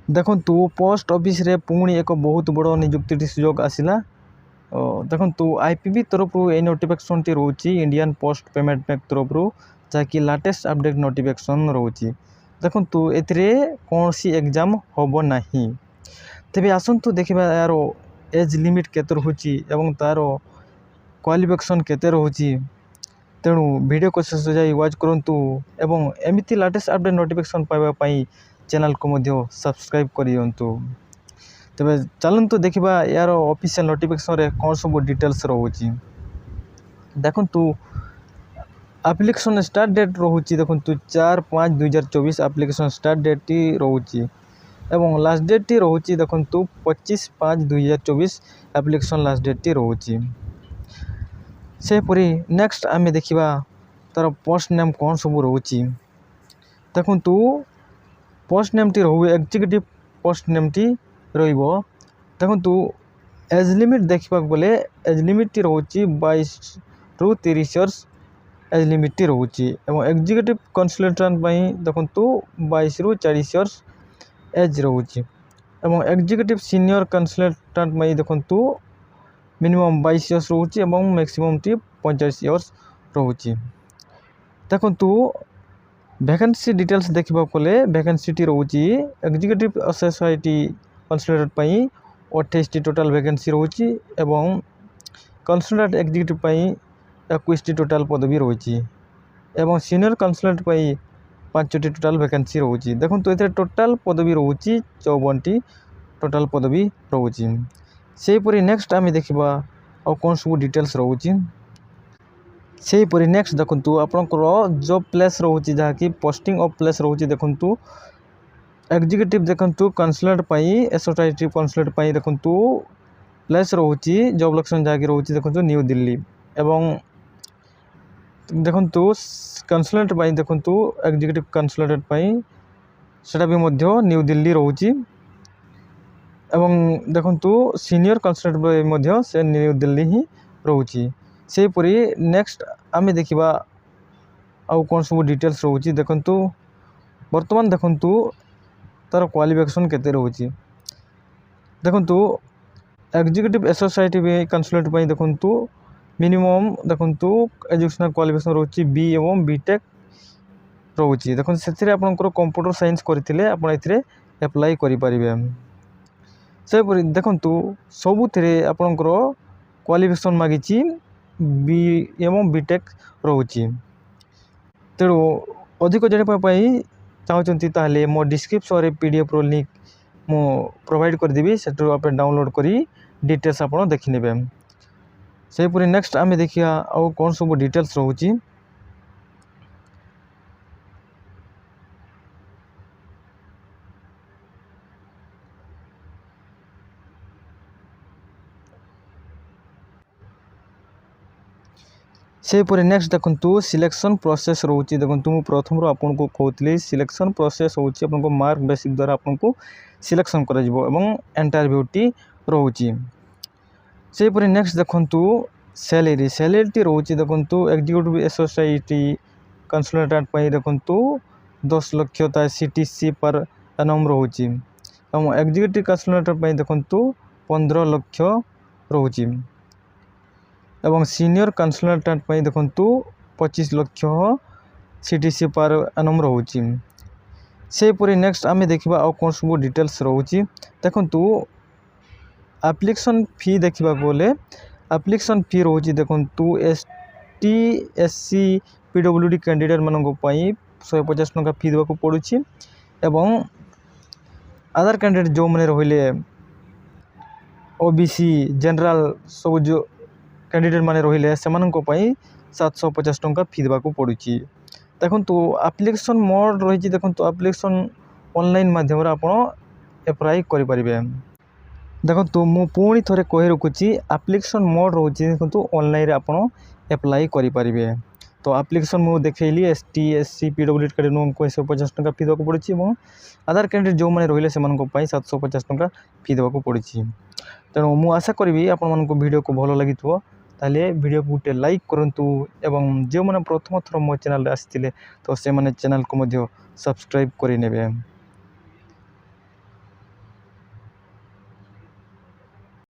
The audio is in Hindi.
देखंतु पोस्ट ऑफिस रे पुणी एक बहुत बड़ नियुक्ति सुजोग आसिला। देखंतु आईपीबी तरफ ए नोटिफिकेशन टी रोची इंडियन पोस्ट पेमेंट बैंक तरफ जहाँकि लाटेस्ट अपडेट नोटिफिकेशन रोची। देखंतु एथिरे कौनसी एग्जाम होबो नाही। तेबे आसंतु देखिबा यार एज लिमिट केते रहूची एवं तार क्वालिफिकेशन केते रहूची। तेणु वीडियो को शेष जाई वाच करंतु एवं एमिति लेटेस्ट अपडेट नोटिफिकेशन पाइबा पई चैनल को मध्य सब्सक्राइब करियंतु। तबे चलंतु देखिबा यार ऑफिशियल नोटिफिकेशन रे कोन सब डिटेल्स रहूची। देखंतु एप्लीकेशन स्टार्ट डेट रहूची देखंतु 4/5/2024 एप्लीकेशन स्टार्ट डेट टी रहूची एवं लास्ट डेट टी रहूची देखंतु 25/5/2024 एप्लीकेशन लास्ट डेट टी रहूची। से परी नेक्स्ट आमे देखिबा तार पोस्ट नेम कोन सब रहूची। देखंतु पोस्ट नेम टी रहू एग्जीक्यूटिव पोस्ट नेम टी रहिबो। देखंतु एज लिमिट देखिबा बोले एज लिमिट टी रहूची 22 रु 30 इयर्स एज लिमिट टी रहूची एवं एग्जीक्यूटिव कंसल्टेंट पई देखंतु 22 रु 40 इयर्स एज रहूची एवं एग्जीक्यूटिव सीनियर कंसल्टेंट पई देखंतु मिनिमम 22 इयर्स रहूची एवं मैक्सिमम टी 45 इयर्स रहूची। देखंतु वैकेंसी डिटेल्स देखिबा कोले वैकेंसी टी रहूची एग्जीक्यूटिव सोसाइटी कंसल्टेंट पई 28 टी टोटल वैकेंसी रहूची एवं कंसल्टेंट एग्जीक्यूटिव पई 21 टी टोटल पदवी रहूची एवं सीनियर कंसल्टेंट पई 5 टी टोटल वैकेंसी रहूची। देखंतु एते टोटल पदवी रहूची 54 टी टोटल पदवी रहूची। से परी नेक्स्ट आमे देखिबा आ कोन सब डिटेल्स रहूची। से परी नेक्स्ट देखंतु आपनकर जॉब प्लेस रहूची जहा कि पोस्टिंग ऑफ प्लेस रहूची। देखंतु एग्जीक्यूटिव देखंतु कंसल्टेंट पई एसोसिएटिव कंसल्टेंट पई देखंतु प्लेस रहूची जॉब लोकेशन जहा कि रहूची देखंतु न्यू दिल्ली एवं देखंतु कंसल्टेंट पई देखंतु एग्जीक्यूटिव कंसल्टेंट पई सेटा भी मध्य न्यू दिल्ली रहूची एवं देखंतु सीनियर कंसल्टेंट पई मध्य से न्यू दिल्ली ही रहूची। से परी नेक्स्ट आमे देखिबा आ कोन सब डिटेल्स रहूची। देखंतु वर्तमान देखंतु तार क्वालिफिकेशन केते रहूची। देखंतु एग्जीक्यूटिव एसोसिएटिव कंसल्टेंट पई देखंतु मिनिमम देखंतु एजुकेशनल क्वालिफिकेशन रहूची बी एवं बीटेक रहूची। देखंतु सेथिरे आपनकर कंप्यूटर साइंस करथिले आपन एथिरे अप्लाई करि परिबे। से परी देखंतु सबुथिरे आपनकर क्वालिफिकेशन मागिची बी एवं बीटेक रहूची। तेणु अधिक जानिबा पई चाहउचंती ताले मो डिस्क्रिप्शन रे पीडीएफ रो लिंक मो प्रोवाइड कर देबी सेटु आपन डाउनलोड करी डिटेल्स आपन देखि नेबे। से परी नेक्स्ट आमे देखिया आ कोन सब डिटेल्स रहूची। से परी नेक्स्ट देखंतु सिलेक्शन प्रोसेस रहूची। देखंतु मु प्रथम रो आपन को कहतली सिलेक्शन प्रोसेस होची आपन को मार्क बेसिक द्वारा आपन को सिलेक्शन करा जिवो एवं इंटरव्यू टी रहूची। से परी नेक्स्ट देखंतु सैलरी टी रहूची। देखंतु एग्जीक्यूटिव एसोसिएटी कंसल्टेंट पई देखंतु 10 लाख ता सीटीसी पर एनम रहूची एवं एग्जीक्यूटिव कंसल्टेंट पई देखंतु 15 लाख रहूची एवं सीनियर कंसल्टेंट पई देखंतु 25 लाख सीटीसी पर एनम रहूची। से परी नेक्स्ट आमे देखिबा आ कोन सब डिटेल्स रहूची। देखंतु एप्लीकेशन फी देखिबा बोले एप्लीकेशन फी रहूची। देखंतु एसटी एससी पीडब्ल्यूडी कैंडिडेट मानको पई 150 टका फी देबा को पडुची एवं अदर कैंडिडेट जो माने रहिले ओबीसी जनरल सब जो कैंडिडेट माने रहिले सेमानको पई 750 टका फी देबा को पडुची। देखंतु एप्लीकेशन मोड रहिची। देखंतु एप्लीकेशन ऑनलाइन माध्यम रे आपण अप्लाई करि परिबे। देखंतु मु पुणी थरे कहि रखुची एप्लीकेशन मोड रहूची। देखंतु ऑनलाइन रे आपण अप्लाई करि परिबे। तो एप्लीकेशन मु देखैली एसटी एससी पीडब्ल्यूडी कैंडिडेट को 150 टका फी देबा को पडुची एवं अदर कैंडिडेट जो माने रहिले सेमानको पई 750 टका फी देबा को पडुची। तेणु मु आशा करबी आपण मानको वीडियो को भलो लागिथबो ताले वीडियो को गुटे लाइक करंतु एवं जो माने प्रथम थर मो चैनल रे आसिथिले तो से माने चैनल को मध्य सब्सक्राइब करि नेबे।